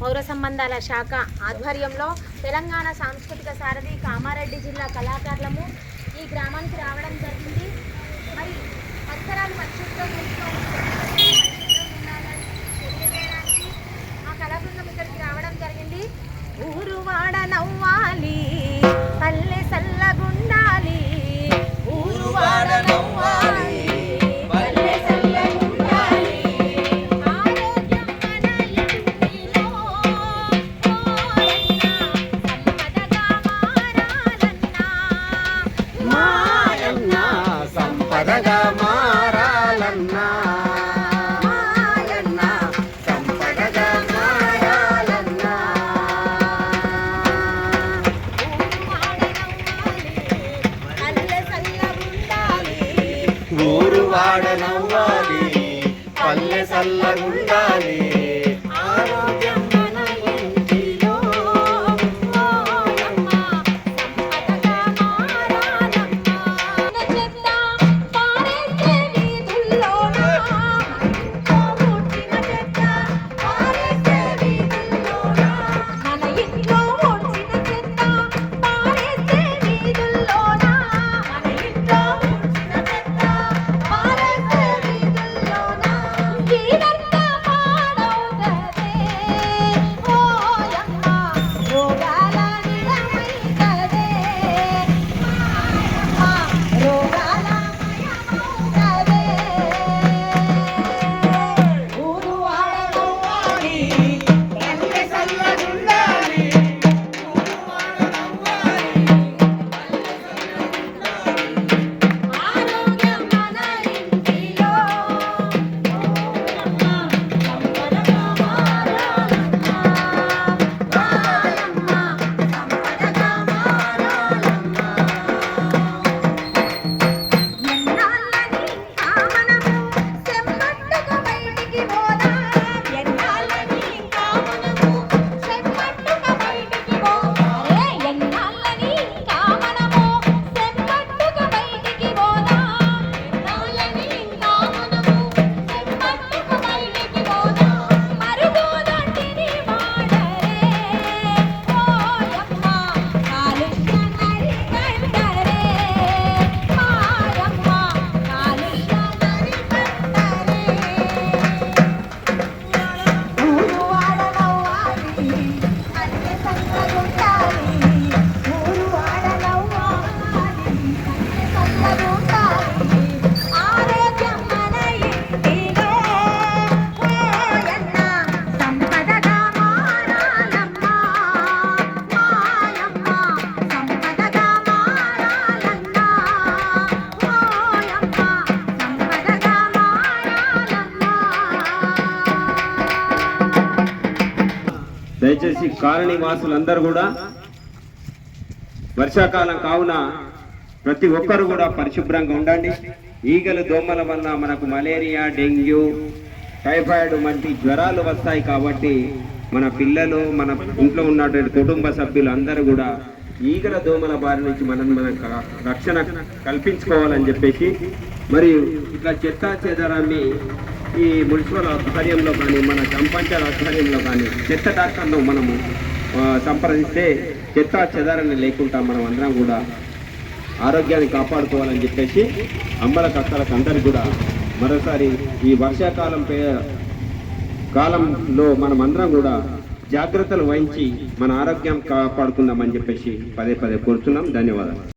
పౌర సంబంధాల శాఖ ఆధ్వర్యంలో తెలంగాణ సాంస్కృతిక సారథి కామారెడ్డి జిల్లా కళాకారులము ఈ గ్రామానికి రావడం జరిగింది. మరి పరిసరాలు పరిశుభ్రంగా ఉండాలని తెలియజేయడానికి ఆ కళాబృందం ఇక్కడికి రావడం జరిగింది. ఊరు వాడ నవ్వాలి, పల్లె సల్లగుండాలి, ఊరు వాడ నవ్వాలి, పల్లె సల్లగుండాలి, ఆరోగ్యం మన ఇంటిలో సంపదగా మారాలన్నా, మాయన్న సంపదగా మారాలన్నా, మాయన్న సంపదగా మారాలన్నా, ఊరు వాడ నవ్వాలి, పల్లె సల్లగుండాలి, ఆరోగ్యం మన ఇంటిలో ఓయమ్మ సంపదగా మారాలమ్మ. చెత్త పారేసే వీధుల్లోన, ఇంట్లో పుట్టిన చెత్త పారేసే వీధుల్లోన, మన ఇంట్లో పుట్టిన చెత్త పారేసే వీధుల్లోన, మన ఇంట్లో పుట్టిన చెత్త పారేసే వీధుల్లోన, ఇదంతా పాడవుతదే ఓయమ్మ, రోగాల నిలమైతదే మాయమ్మ, రోగాల మయమవుతదే. ఊరు వాడ నవ్వాలి, పల్లె సల్లగుండాలి, ఊరు వాడ నవ్వాలి, పల్లె సల్లగుండాలి, ఆరోగ్యం మన ఇంటిలో ఓయమ్మ సంపదగా మారాలమ్మ, మాయమ్మ సంపదగా మారాలమ్మ. ఎన్నాళ్ళని ఇంకా మనము చెమ్మట్టుకు బయటికి పోదాం, ఎన్నాళ్ళని ఇంకా మనము చెమ్మట్టుకు బయటికి పోదాం, ఎన్నాళ్ళని ఇంకా మనము చెమ్మట్టుకు బయటికి పోదాం, ఎన్నాళ్ళని ఇంకా మనము చెమ్మట్టుకు బయటికి పోదాం, మరుగుదొడ్డిని వాడరే ఓయమ్మ, కాలుష్యం అరికట్టరే మాయమ్మ, కాలుష్యం అరికట్టరే. ఊరు వాడ నవ్వాలి, పల్లె సల్లగుండాలి, ఊరు వాడ నవ్వాలి, పల్లె సల్లగుండాలి, ఆరోగ్యం మన ఇంటిలో ఓయన్న సంపదగా మారాలమ్మ, మాయమ్మ సంపదగా మారాలన్నా, ఓయమ్మ సంపదగా మారాలన్నా. దయచేసి కాలనీ వాసులందరూ కూడా వర్షాకాలం కావున ప్రతి ఒక్కరు కూడా పరిశుభ్రంగా ఉండండి. ఈగలు దోమల వల్ల మనకు మలేరియా, డెంగ్యూ, టైఫాయిడ్ వంటి జ్వరాలు వస్తాయి. కాబట్టి మన పిల్లలు, మన ఇంట్లో ఉన్నటువంటి కుటుంబ సభ్యులు అందరూ కూడా ఈగల దోమల బారి నుంచి మనం రక్షణ కల్పించుకోవాలని చెప్పేసి, మరియు ఇట్లా చెత్తా చెదారాన్ని ఈ మున్సిపల్ ఆధ్వర్యంలో కానీ, మన సంపంచాల ఆధ్వర్యంలో కానీ చెత్త డాక్టర్ను మనము సంప్రదిస్తే చెత్తా చెదారాన్ని లేకుండా మనం అందరం కూడా ఆరోగ్యాన్ని కాపాడుకోవాలని చెప్పేసి అమ్మలకు అక్కలకు అందరికి కూడా మరోసారి ఈ వర్షాకాలం కాలంలో మనం అందరం కూడా జాగ్రత్తలు వహించి మన ఆరోగ్యం కాపాడుకుందామని చెప్పేసి పదే పదే కోరుతున్నాం. ధన్యవాదాలు.